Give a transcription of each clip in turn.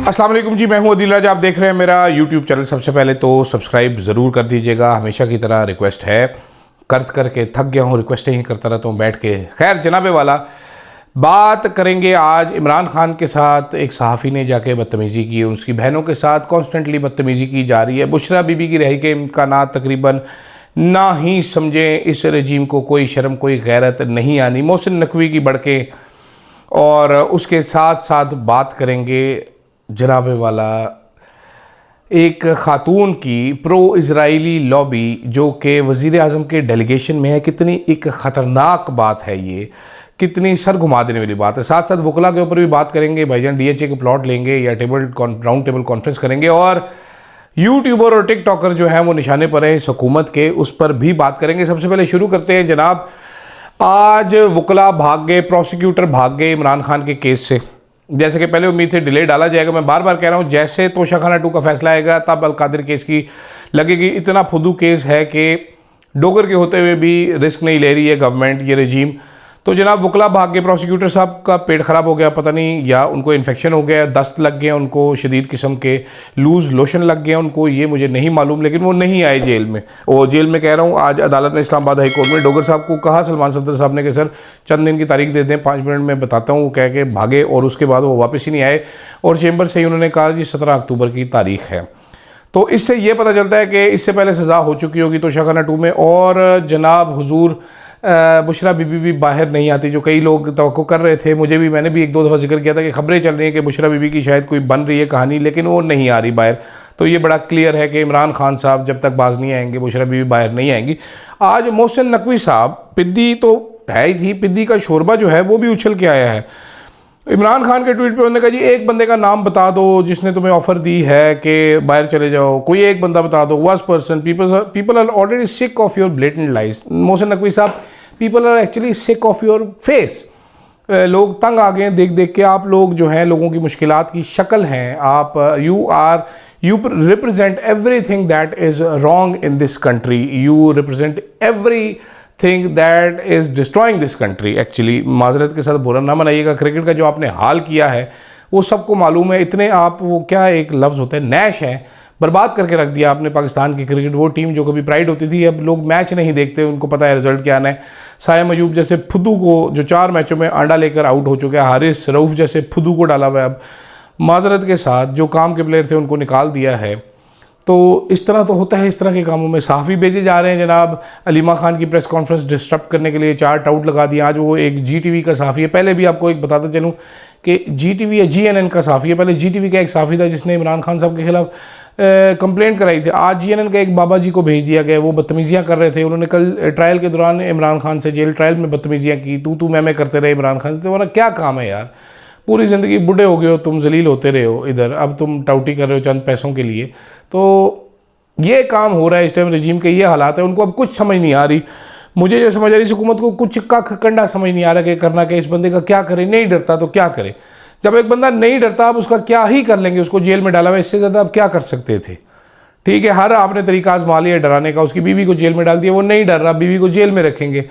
अस्सलाम वालेकुम जी, मैं हूं अदील राज। आप देख रहे हैं मेरा यूट्यूब चैनल। सबसे पहले तो सब्सक्राइब ज़रूर कर दीजिएगा। हमेशा की तरह रिक्वेस्ट है, करके थक गया हूं, रिक्वेस्टें ही करता रहता हूं बैठ के। खैर जनाबे वाला, बात करेंगे आज इमरान खान के साथ एक सहाफ़ी ने जाके बदतमीज़ी की, उसकी बहनों के साथ कॉन्स्टेंटली बदतमीज़ी की जा रही है। बुशरा बीबी की रिहाई के इम्कानात तकरीबन ना ही समझें। इस रजीम को कोई शर्म कोई गैरत नहीं आनी। मोहसिन नकवी की बढ़के, और उसके साथ साथ बात करेंगे जनाबे वाला एक ख़ातून की प्रो इज़राइली लॉबी जो कि वज़ीर आज़म के डेलीगेशन में है। कितनी एक ख़तरनाक बात है ये, कितनी सर घुमा देने वाली बात है। साथ साथ वकला के ऊपर भी बात करेंगे। भाईजान डीएचए के प्लॉट लेंगे या राउंड टेबल कॉन्फ्रेंस करेंगे, और यूट्यूबर और टिकटॉकर जो हैं वो निशाने पर हैं इस हुकूमत के, उस पर भी बात करेंगे। सबसे पहले शुरू करते हैं जनाब। आज वकला भाग गए, प्रोसिक्यूटर भाग गए इमरान खान के केस से। जैसे कि पहले उम्मीद थी डिले डाला जाएगा। मैं बार बार कह रहा हूँ, जैसे तोशाखाना 2 का फैसला आएगा तब अलकादिर केस की लगेगी। इतना फुदू केस है कि डोगर के होते हुए भी रिस्क नहीं ले रही है गवर्नमेंट, ये रजीम। तो जनाब वकला भाग गए। प्रोसिक्यूटर साहब का पेट ख़राब हो गया, पता नहीं, या उनको इन्फेक्शन हो गया, दस्त लग गए उनको, शदीद किस्म के लूज़ लोशन लग गया उनको, ये मुझे नहीं मालूम, लेकिन वो नहीं आए जेल में। वो जेल में कह रहा हूँ, आज अदालत ने इस्लामाबाद हाई कोर्ट में डोगर साहब को कहा, सलमान सफदर साहब ने कि सर चंद दिन की तारीख दे दें, 5 मिनट में बताता हूँ, वो कह के भागे और उसके बाद वो वापस ही नहीं आए। और चेंबर से ही उन्होंने कहा जी 17 अक्टूबर की तारीख है। तो इससे ये पता चलता है कि इससे पहले सज़ा हो चुकी होगी तोशाखाना 2 में। और जनाब हुजूर बुशरा बीबी भी बाहर नहीं आती, जो कई लोग तवक्को कर रहे थे। मुझे भी, मैंने भी 1-2 दफ़ा जिक्र किया था कि खबरें चल रही हैं कि बुशरा बीबी की शायद कोई बन रही है कहानी, लेकिन वो नहीं आ रही बाहर। तो ये बड़ा क्लियर है कि इमरान खान साहब जब तक बाज नहीं आएंगे, बुशरा बीबी बाहर नहीं आएंगी। आज मोहसिन नकवी साहब, पिद्दी तो है ही थी, पिद्दी का शोरबा जो है वो भी उछल के आया है। इमरान खान के ट्वीट पे उन्होंने कहा जी एक बंदे का नाम बता दो जिसने तुम्हें ऑफर दी है कि बाहर चले जाओ, कोई एक बंदा बता दो। Worst person, people are already sick of your blatant lies. Mohsin Naqvi साहब, people are actually sick of your face. लोग तंग आ गए हैं देख देख के। आप लोग जो हैं लोगों की मुश्किलात की शक्ल हैं। आप you represent everything that is wrong in this country. You represent thing that is destroying this country. Actually माजरत के साथ बुरा ना मनाइएगा, क्रिकेट का जो आपने हाल किया है वो सबको मालूम है। इतने आप, वो क्या एक लफ्ज़ होता है, नैश है, बर्बाद करके रख दिया आपने पाकिस्तान की क्रिकेट। वो टीम जो कभी प्राइड होती थी, अब लोग मैच नहीं देखते, उनको पता है रिजल्ट क्या आना है। साया मयूब जैसे फुदू को, जो 4 मैचों में अंडा लेकर आउट हो चुका है, हारिस रऊफ़ जैसे फुदू को डाला हुआ है। अब माजरत के साथ जो काम के प्लेयर थे उनको निकाल दिया है। तो इस तरह तो होता है, इस तरह के कामों में सहाफ़ी भेजे जा रहे हैं। जनाब अलीमा खान की प्रेस कॉन्फ्रेंस डिस्टर्ब करने के लिए 4 टाउट लगा दिए। आज वो एक GTV का सहाफ़ी है। पहले भी आपको एक बताता चलूँ कि GTV या GNN का सहाफ़ी है। पहले GTV का एक सहाफ़ी था जिसने इमरान खान साहब के खिलाफ कंप्लेंट कराई थी। आज GNN का एक बाबा जी को भेज दिया गया, वो बदतमीज़ियाँ कर रहे थे। उन्होंने कल ट्रायल के दौरान इमरान खान से जेल ट्रायल में बदतमीज़ियाँ की, तू मैं करते रहे इमरान खान से। तुम्हारा क्या काम है यार? पूरी ज़िंदगी बूढ़े हो गए हो तुम, जलील होते रहे हो इधर, अब तुम टाउटी कर रहे हो चंद पैसों के लिए। तो ये काम हो रहा है इस टाइम रजीम के, ये हालात है। उनको अब कुछ समझ नहीं आ रही। मुझे जो समझ आ रही, इस हुकूमत को कुछ का कंडा समझ नहीं आ रहा कि करना क्या, इस बंदे का क्या करे। नहीं डरता तो क्या करे? जब एक बंदा नहीं डरता, आप उसका क्या ही कर लेंगे? उसको जेल में डाला हुआ, इससे ज़्यादा आप क्या कर सकते थे? ठीक है, हर आपने तरीका आजमा लिया डराने का। उसकी बीवी को जेल में डाल दिया, वो नहीं डर रहा, बीवी को जेल में रखेंगे।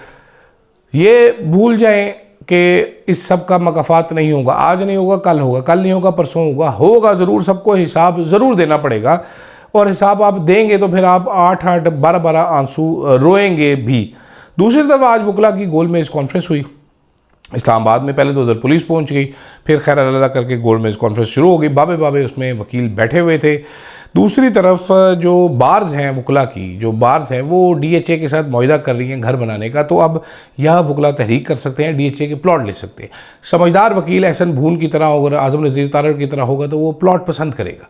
ये भूल जाएं कि इस सब का मकाफात नहीं होगा। आज नहीं होगा कल होगा, कल नहीं होगा परसों होगा, होगा ज़रूर। सबको हिसाब ज़रूर देना पड़ेगा, और हिसाब आप देंगे तो फिर आप 8-8 12-12 आंसू रोएंगे भी। दूसरी तरफ आज वकला की गोल मेज़ कॉन्फ्रेंस हुई इस्लामाबाद में। पहले तो उधर पुलिस पहुंच गई, फिर खैर अल्लाह करके गोल मेज़ कॉन्फ्रेंस शुरू हो गई। बाबे उसमें वकील बैठे हुए थे। दूसरी तरफ जो बार्स हैं वकला की, जो बार्स हैं वो DHA के साथ मुआहदा कर रही हैं घर बनाने का। तो अब यह वकला तहरीक कर सकते हैं, DHA के प्लॉट ले सकते हैं। समझदार वकील एहसन भून की तरह, अगर आज़म नज़ीर तारड़ की तरह होगा तो वो प्लॉट पसंद करेगा।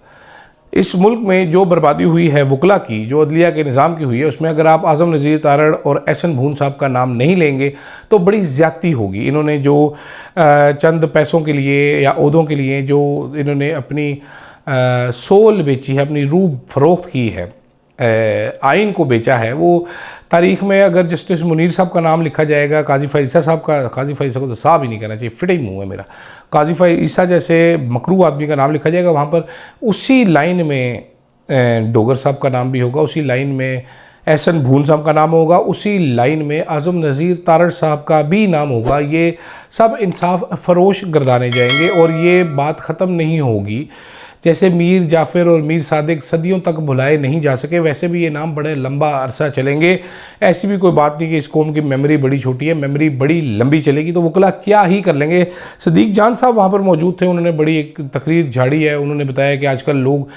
इस मुल्क में जो बर्बादी हुई है वकला की, जो अदलिया के निज़ाम की हुई है, उसमें अगर आप आज़म नज़ीर तारड़ और एहसन भून साहब का नाम नहीं लेंगे तो बड़ी ज़्यादती होगी। इन्होंने जो चंद पैसों के लिए या ओहदों के लिए जो इन्होंने अपनी सोल बेची है, अपनी रूह फ़रोख्त की है, आइन को बेचा है, वो तारीख़ में अगर जस्टिस मुनीर साहब का नाम लिखा जाएगा, काजी फ़ाइज़ साहब का, काजी फ़ाइज़ को तो साहब ही नहीं कहना चाहिए, फिट ही मुँह है मेरा, काजी फ़ाइज़ जैसे मकरू आदमी का नाम लिखा जाएगा, वहाँ पर उसी लाइन में डोगर साहब का नाम भी होगा, उसी लाइन में एहसन भून साहब का नाम होगा, उसी लाइन में आज़म नज़ीर तारड़ साहब का भी नाम होगा। ये सब इंसाफ फ़रोश गर्दाने जाएंगे और ये बात ख़त्म नहीं होगी जैसे मीर जाफ़र और मीर सादिक सदियों तक भुलाए नहीं जा सके, वैसे भी ये नाम बड़े लंबा अरसा चलेंगे। ऐसी भी कोई बात नहीं कि इस कौम की मेमोरी बड़ी छोटी है, मेमोरी बड़ी लंबी चलेगी। तो वकला क्या ही कर लेंगे। सदीक जान साहब वहाँ पर मौजूद थे, उन्होंने बड़ी एक तकरीर झाड़ी है। उन्होंने बताया कि आजकल लोग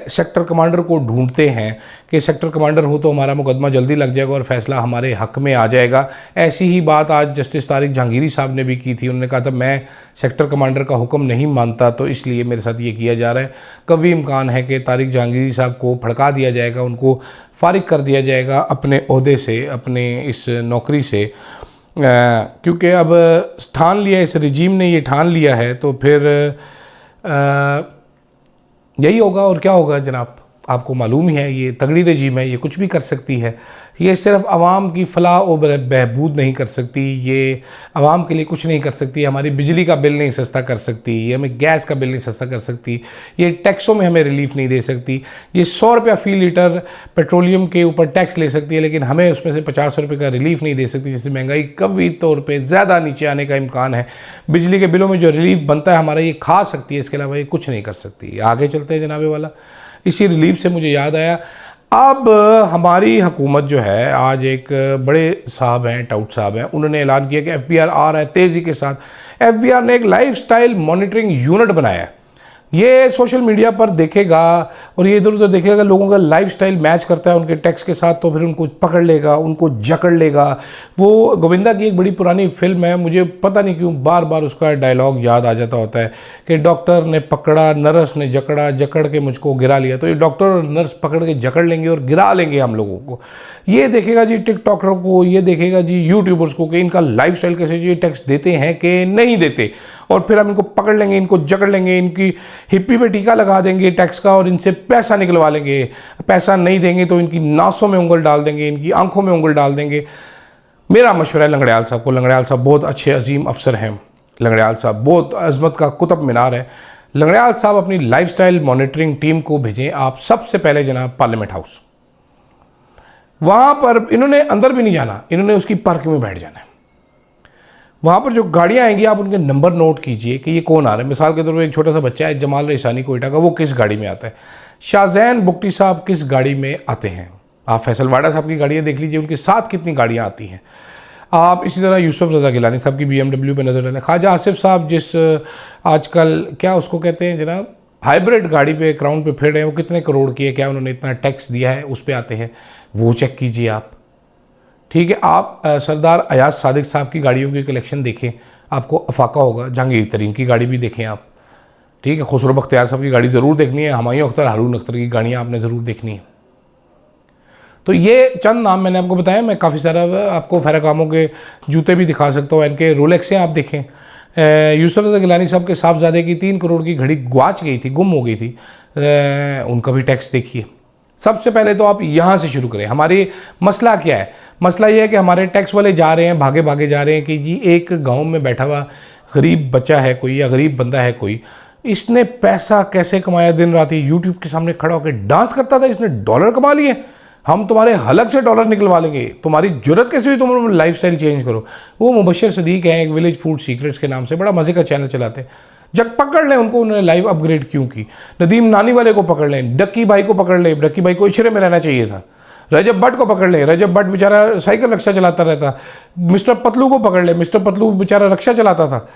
सेक्टर कमांडर को ढूंढते हैं कि सेक्टर कमांडर हो तो हमारा मुकदमा जल्दी लग जाएगा और फैसला हमारे हक में आ जाएगा। ऐसी ही बात आज जस्टिस तारिक जहांगीरी साहब ने भी की थी। उन्होंने कहा था मैं सेक्टर कमांडर का हुक्म नहीं मानता तो इसलिए मेरे साथ ये किया जा रहा है। कभी इम्कान है कि तारिक जहांगीरी साहब को भड़का दिया जाएगा, उनको फारिग कर दिया जाएगा अपने ओहदे से, अपने इस नौकरी से, क्योंकि अब ठान लिया, इस रजीम ने ये ठान लिया है तो फिर यही होगा। और क्या होगा जनाब, आपको मालूम ही है ये तगड़ी रजीम है, ये कुछ भी कर सकती है। ये सिर्फ आवाम की फलाह और बहबूद नहीं कर सकती, ये आवाम के लिए कुछ नहीं कर सकती। हमारी बिजली का बिल नहीं सस्ता कर सकती, ये हमें गैस का बिल नहीं सस्ता कर सकती, ये टैक्सों में हमें रिलीफ नहीं दे सकती। ये 100 रुपया फ़ी लीटर पेट्रोलियम के ऊपर टैक्स ले सकती है, लेकिन हमें उसमें से 50 रुपये का रिलीफ नहीं दे सकती, जिससे महंगाई कभी तौर पर ज़्यादा नीचे आने का इम्कान है। बिजली के बिलों में जो रिलीफ बनता है हमारा, ये खा सकती है, इसके अलावा ये कुछ नहीं कर सकती। आगे चलते हैं जनाबे वाला। इसी रिलीफ से मुझे याद आया, अब हमारी हुकूमत जो है, आज एक बड़े साहब हैं, टाउट साहब हैं, उन्होंने ऐलान किया कि एफबीआर आ रहा है तेज़ी के साथ। एफबीआर ने एक लाइफस्टाइल मॉनिटरिंग यूनिट बनाया है। ये सोशल मीडिया पर देखेगा और ये इधर उधर देखेगा, लोगों का लाइफस्टाइल मैच करता है उनके टैक्स के साथ, तो फिर उनको पकड़ लेगा, उनको जकड़ लेगा। वो गोविंदा की एक बड़ी पुरानी फिल्म है, मुझे पता नहीं क्यों बार बार उसका डायलॉग याद आ जाता होता है कि डॉक्टर ने पकड़ा, नर्स ने जकड़ा, जकड़ के मुझको गिरा लिया। तो ये डॉक्टर और नर्स पकड़ के जकड़ लेंगे और गिरा लेंगे हम लोगों को। ये देखेगा जी टिकटॉकरों को, ये देखेगा जी यूट्यूबर्स को कि इनका लाइफस्टाइल कैसे, ये टैक्स देते हैं कि नहीं देते, और फिर हम इनको पकड़ लेंगे, इनको जकड़ लेंगे, इनकी हिप्पी पे टीका लगा देंगे टैक्स का और इनसे पैसा निकलवा लेंगे। पैसा नहीं देंगे तो इनकी नासों में उंगल डाल देंगे, इनकी आंखों में उंगल डाल देंगे। मेरा मशवरा है लंगड़ियाल साहब को, लंगड़ियाल साहब बहुत अच्छे अजीम अफसर हैं, लंगड़ियाल साहब बहुत अजमत का कुतुब मीनार है। लंगड़ियाल साहब अपनी लाइफस्टाइल मॉनिटरिंग टीम को भेजें आप सबसे पहले जनाब पार्लियामेंट हाउस। वहाँ पर इन्होंने अंदर भी नहीं जाना, इन्होंने उसकी पार्किंग में बैठ जाना है। वहाँ पर जो गाड़ियाँ आएंगी आप उनके नंबर नोट कीजिए कि ये कौन आ रहा है। मिसाल के तौर पर एक छोटा सा बच्चा है जमाल रेसानी कोयटा का, वो किस गाड़ी में आता है। शाहजैन बुगटी साहब किस गाड़ी में आते हैं। आप फैसल वाडा साहब की गाड़ियाँ देख लीजिए, उनके साथ कितनी गाड़ियाँ आती हैं। आप इसी तरह यूसुफ रज़ा गिलानी साहब की BMW पे नज़र डालें। ख्वाजा आसिफ साहब जिस आजकल क्या उसको कहते हैं जनाब, हाइब्रिड गाड़ी पे क्राउन पे फिर रहे हैं, वो कितने करोड़ की है, क्या उन्होंने इतना टैक्स दिया है, उस पर आते हैं, वो चेक कीजिए आप। ठीक है, आप सरदार अयाज सादिक साहब की गाड़ियों की कलेक्शन देखें, आपको अफाका होगा। जहांगीर तरीन की गाड़ी भी देखें आप। ठीक है, खुसरो बख्तियार साहब की गाड़ी ज़रूर देखनी है, हुमायूं अख्तर, हारून अख्तर की गाड़ियाँ आपने ज़रूर देखनी है। तो ये चंद नाम मैंने आपको बताया। मैं काफ़ी सारा आपको फेराकामों के जूते भी दिखा सकता हूँ, इनके रोलेक्सें आप देखें। यूसुफ रज़ा गिलानी साहब के साहबजादे की 3 करोड़ की घड़ी गुआच गई थी, गुम हो गई थी, उनका भी टैक्स देखिए। सबसे पहले तो आप यहाँ से शुरू करें। हमारी मसला क्या है? मसला ये है कि हमारे टैक्स वाले जा रहे हैं, भागे भागे जा रहे हैं कि जी एक गांव में बैठा हुआ गरीब बच्चा है कोई, या गरीब बंदा है कोई, इसने पैसा कैसे कमाया, दिन रात ही यूट्यूब के सामने खड़ा होकर डांस करता था, इसने डॉलर कमा लिए, हम तुम्हारे हलक से डॉलर निकलवा लेंगे, तुम्हारी जरूरत कैसे हुई तुम लाइफस्टाइल चेंज करो। वो मुबशर सदीक हैं, एक विलेज फूड सीक्रेट्स के नाम से बड़ा मज़े का चैनल चलाते हैं। जब पकड़ लें उनको, उन्होंने लाइव अपग्रेड क्यों की। नदीम नानी वाले को पकड़ लें, डक्की भाई को पकड़ लें, डक्की भाई को इशरे में रहना चाहिए था। रजब भट्ट को पकड़ लें, रजब भट्ट बेचारा साइकिल रिक्शा चलाता रहता। मिस्टर पतलू को पकड़ लें, मिस्टर पतलू बेचारा रिक्शा चलाता था।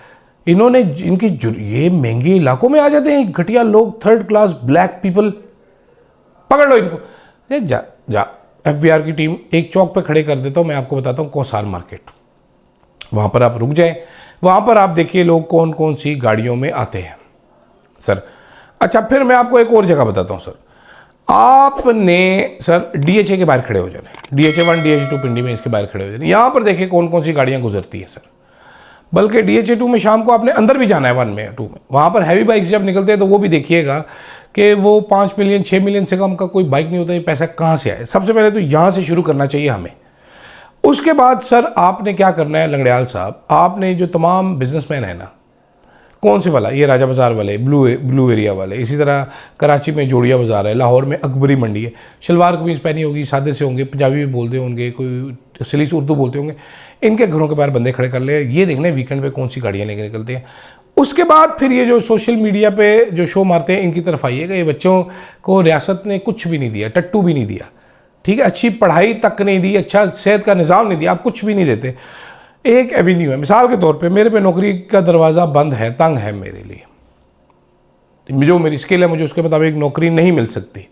इन्होंने इनकी ये महंगे इलाकों में आ जाते हैं घटिया लोग, 3rd क्लास ब्लैक पीपल, पकड़ लो इनको। जा एफबीआर की टीम एक चौक पे खड़े कर देता हूँ, मैं आपको बताता हूँ कौसार मार्केट, वहाँ पर आप रुक जाएं, वहाँ पर आप देखिए लोग कौन कौन सी गाड़ियों में आते हैं सर। अच्छा, फिर मैं आपको एक और जगह बताता हूँ सर। आपने सर DHA के बाहर खड़े हो जाना है, DHA 1 DHA 2 पिंडी में इसके बाहर खड़े हो जाना। यहाँ पर देखिए कौन कौन सी गाड़ियाँ गुजरती हैं सर। बल्कि DHA 2 में शाम को आपने अंदर भी जाना है, 1 में 2 में, वहाँ पर हैवी बाइक्स जब निकलते हैं तो वो भी देखिएगा कि वो 5 मिलियन 6 मिलियन से कम का कोई बाइक नहीं होता। ये पैसा कहाँ से आए? सबसे पहले तो यहाँ से शुरू करना चाहिए हमें। उसके बाद सर आपने क्या करना है लंगड़ियाल साहब, आपने जो तमाम बिजनेसमैन है ना, कौन से वाला, ये राजा बाज़ार वाले, ब्लू एरिया वाले, इसी तरह कराची में जोड़िया बाज़ार है, लाहौर में अकबरी मंडी है, शलवार कमीज़ पहनी होगी, सादे से होंगे, पंजाबी भी बोलते होंगे, कोई सलीस उर्दू बोलते होंगे, इनके घरों के बाहर बंदे खड़े कर ले। ये देखना है वीकेंड पे कौन सी गाड़ियाँ लेके निकलते हैं। उसके बाद फिर ये जो सोशल मीडिया पे जो शो मारते हैं इनकी तरफ आइएगा। ये बच्चों को रियासत ने कुछ भी नहीं दिया, टट्टू भी नहीं दिया, ठीक है, अच्छी पढ़ाई तक नहीं दी, अच्छा सेहत का निज़ाम नहीं दिया, आप कुछ भी नहीं देते। एक एवेन्यू है, मिसाल के तौर पे मेरे पे नौकरी का दरवाज़ा बंद है, तंग है मेरे लिए, जो मेरी स्किल है मुझे उसके मुताबिक नौकरी नहीं मिल सकती।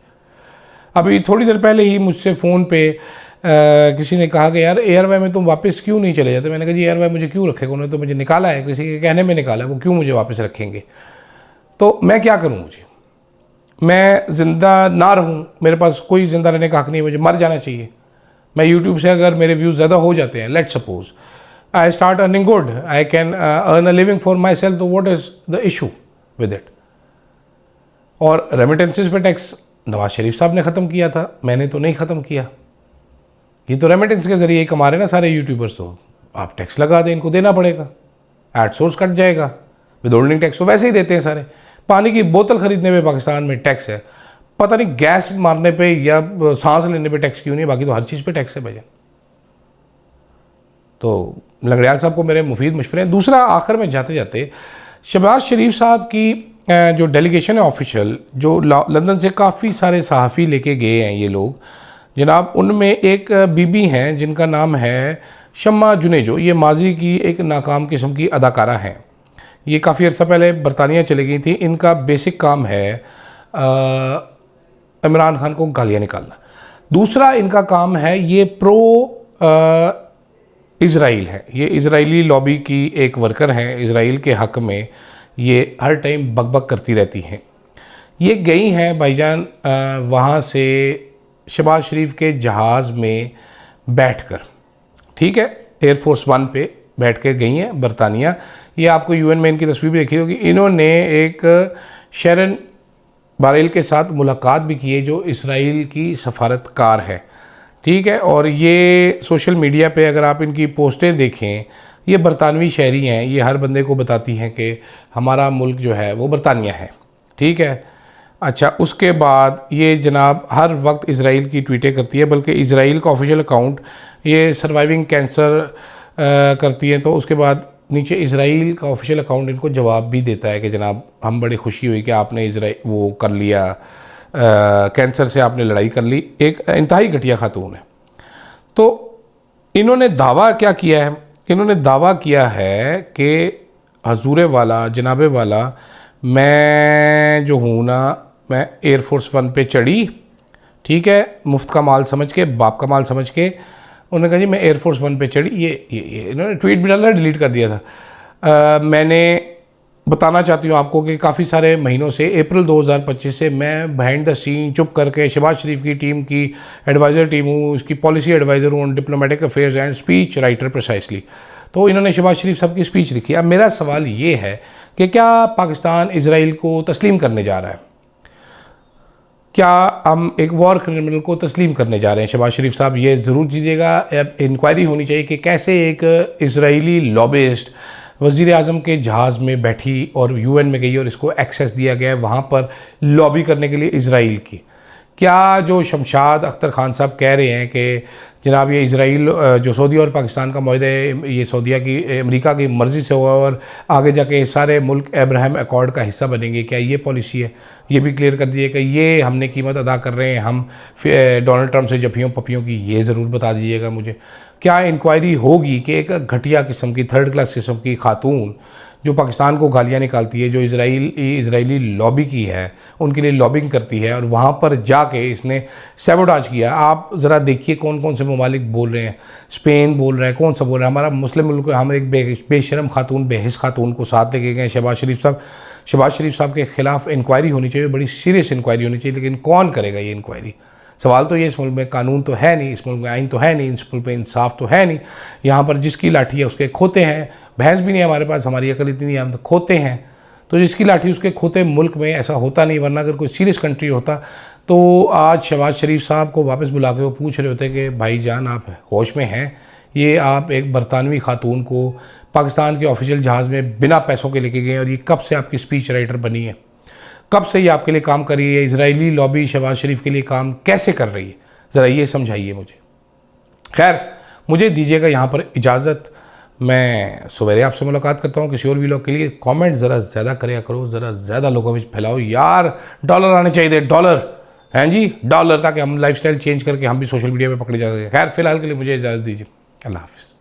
अभी थोड़ी देर पहले ही मुझसे फ़ोन पे किसी ने कहा कि यार एयरवे में तुम वापस क्यों नहीं चले जाते। मैंने कहा जी एयरवे मुझे क्यों रखेगा, उन्होंने तो मुझे निकाला है, किसी के कहने में निकाला है, वो क्यों मुझे वापस रखेंगे। तो मैं क्या करूँ, मैं ज़िंदा ना रहूँ, मेरे पास कोई ज़िंदा रहने का हक़ नहीं है, मुझे मर जाना चाहिए। मैं यूट्यूब से अगर मेरे व्यूज़ ज़्यादा हो जाते हैं, let's suppose I start earning good, I can earn a living for my self, तो what is the issue with it. और रेमिटेंसेस पे टैक्स नवाज शरीफ साहब ने ख़त्म किया था, मैंने तो नहीं ख़त्म किया। ये तो रेमिटेंस के ज़रिए कमा रहे ना सारे यूट्यूबर्स, तो आप टैक्स लगा दें, इनको देना पड़ेगा, एड सोर्स कट जाएगा, विदहोल्डिंग टैक्स तो वैसे ही देते हैं सारे। पानी की बोतल ख़रीदने पे पाकिस्तान में टैक्स है, पता नहीं गैस मारने पे या सांस लेने पे टैक्स क्यों नहीं, बाकी तो हर चीज़ पे टैक्स है भैया। तो लंगड़ियाल साहब को मेरे मुफीद मशवरे हैं। दूसरा, आखिर में जाते जाते शहबाज शरीफ साहब की जो डेलीगेशन है ऑफिशियल, जो लंदन से काफ़ी सारे सहाफ़ी लेके गए हैं ये लोग जनाब, उनमें एक बीबी हैं जिनका नाम है शम्मा जुनेजो। ये माजी की एक नाकाम किस्म की अदाकारा हैं, ये काफ़ी अर्सा पहले बरतानिया चली गई थी। इनका बेसिक काम है इमरान खान को गालियाँ निकालना। दूसरा इनका काम है, ये प्रो इज़राइल है, ये इज़राइली लॉबी की एक वर्कर हैं, इज़राइल के हक़ में ये हर टाइम बकबक करती रहती हैं। ये गई हैं भाईजान वहाँ से शहबाज शरीफ के जहाज़ में बैठकर, ठीक है, एयरफोर्स 1 पे बैठ कर गई हैं बरतानिया। ये आपको यूएन में इनकी तस्वीर भी देखी होगी। इन्होंने एक शरन बारेल के साथ मुलाकात भी की है जो इसराइल की सफारतकार है, ठीक है। और ये सोशल मीडिया पे अगर आप इनकी पोस्टें देखें, ये बरतानवी शहरी हैं, ये हर बंदे को बताती हैं कि हमारा मुल्क जो है वो बरतानिया है, ठीक है। अच्छा, उसके बाद ये जनाब हर वक्त इज़राइल की ट्वीटें करती है, बल्कि इज़राइल का ऑफिशियल अकाउंट ये सर्वाइविंग कैंसर करती है, तो उसके बाद नीचे इज़राइल का ऑफिशियल अकाउंट इनको जवाब भी देता है कि जनाब हम बड़ी खुशी हुई कि आपने इज़राइल वो कर लिया, कैंसर से आपने लड़ाई कर ली। एक इंतहाई घटिया खातून है। तो इन्होंने दावा क्या किया है, इन्होंने दावा किया है कि हजूर वाला जनाबे वाला मैं जो हूँ ना, मैं एयरफोर्स 1 पे चढ़ी, ठीक है, मुफ्त का माल समझ के, बाप का माल समझ के। उन्होंने कहा जी मैं एयरफोर्स 1 पे चढ़ी, ये इन्होंने ट्वीट भी डाला, डिलीट कर दिया था। मैंने बताना चाहती हूँ आपको कि काफ़ी सारे महीनों से, अप्रैल 2025 से मैं बिहाइंड द सीन चुप करके शहबाज शरीफ की टीम की एडवाइज़र टीम हूँ, उसकी पॉलिसी एडवाइज़र हूँ, diplomatic affairs and speech writer precisely. तो इन्होंने शहबाज शरीफ साहब की स्पीच लिखी। अब मेरा सवाल ये है कि क्या पाकिस्तान इज़राइल को तस्लीम करने जा रहा है? क्या हम एक वॉर क्रिमिनल को तस्लीम करने जा रहे हैं? शहबाज शरीफ साहब ये ज़रूर दीजिएगा, इंक्वायरी होनी चाहिए कि कैसे एक इज़राइली लॉबिस्ट वज़ीर आज़म के जहाज़ में बैठी और यूएन में गई और इसको एक्सेस दिया गया है वहाँ पर लॉबी करने के लिए इज़राइल की। क्या जो शमशाद अख्तर खान साहब कह रहे हैं कि जनाब ये इज़राइल जो सऊदी और पाकिस्तान का मुआहदा है, ये सऊदीया की अमेरिका की मर्ज़ी से हुआ और आगे जाके सारे मुल्क अब्राहम अकॉर्ड का हिस्सा बनेंगे, क्या ये पॉलिसी है? ये भी क्लियर कर दीजिए कि ये हमने कीमत अदा कर रहे हैं हम डोनाल्ड ट्रंप से जफियों पपियों की, ये ज़रूर बता दीजिएगा मुझे। क्या इंक्वायरी होगी कि एक घटिया किस्म की, थर्ड क्लास किस्म की खातून जो पाकिस्तान को गालियाँ निकालती है, जो इज़राइली लॉबी की है, उनके लिए लॉबिंग करती है और वहाँ पर जाके इसने सैबोटाज किया। आप ज़रा देखिए कौन कौन से ममालिक बोल रहे हैं, स्पेन बोल रहा है, कौन सा बोल रहा है, हमारा मुस्लिम मुल्क, हम एक बेशरम खातून, बेहिस खातून को साथ लेके गए शहबाज शरीफ साहब। शहबाज शरीफ साहब के ख़िलाफ़ इंक्वायरी होनी चाहिए, बड़ी सीरियस इंक्वायरी होनी चाहिए, लेकिन कौन करेगा ये इंक्वायरी? सवाल तो ये, इस मुल्क में कानून तो है नहीं, इस मुल्क में आइन तो है नहीं, इस मुल्क में इंसाफ तो है नहीं। यहाँ पर जिसकी लाठी है उसके खोते हैं, भैंस भी नहीं है हमारे पास, हमारी अकल इतनी नहीं है, हम तो खोते हैं, तो जिसकी लाठी उसके खोते। मुल्क में ऐसा होता नहीं, वरना अगर कोई सीरियस कंट्री होता तो आज शहबाज शरीफ साहब को वापस बुला के वो पूछ रहे होते कि भाईजान आप होश में हैं? ये आप एक बरतानवी खातून को पाकिस्तान के ऑफिशियल जहाज़ में बिना पैसों के लेके गए और ये कब से आपकी स्पीच राइटर बनी है? कब से ये आपके लिए काम कर रही है? इज़राइली लॉबी शहबाज शरीफ के लिए काम कैसे कर रही है? ज़रा ये समझाइए मुझे। खैर, मुझे दीजिएगा यहाँ पर इजाज़त। मैं सवेरे आपसे मुलाकात करता हूँ किसी और वीलॉग के लिए। कमेंट ज़रा ज़्यादा करिया करो, ज़रा ज़्यादा लोगों में फैलाओ यार। डॉलर आने चाहिए, डॉलर हैं जी, डॉलर, ताकि हम लाइफस्टाइल चेंज करके हम भी सोशल मीडिया पे पकड़े जा सकें। खैर फिलहाल के लिए मुझे इजाज़त दीजिए, अल्लाह हाफिज़।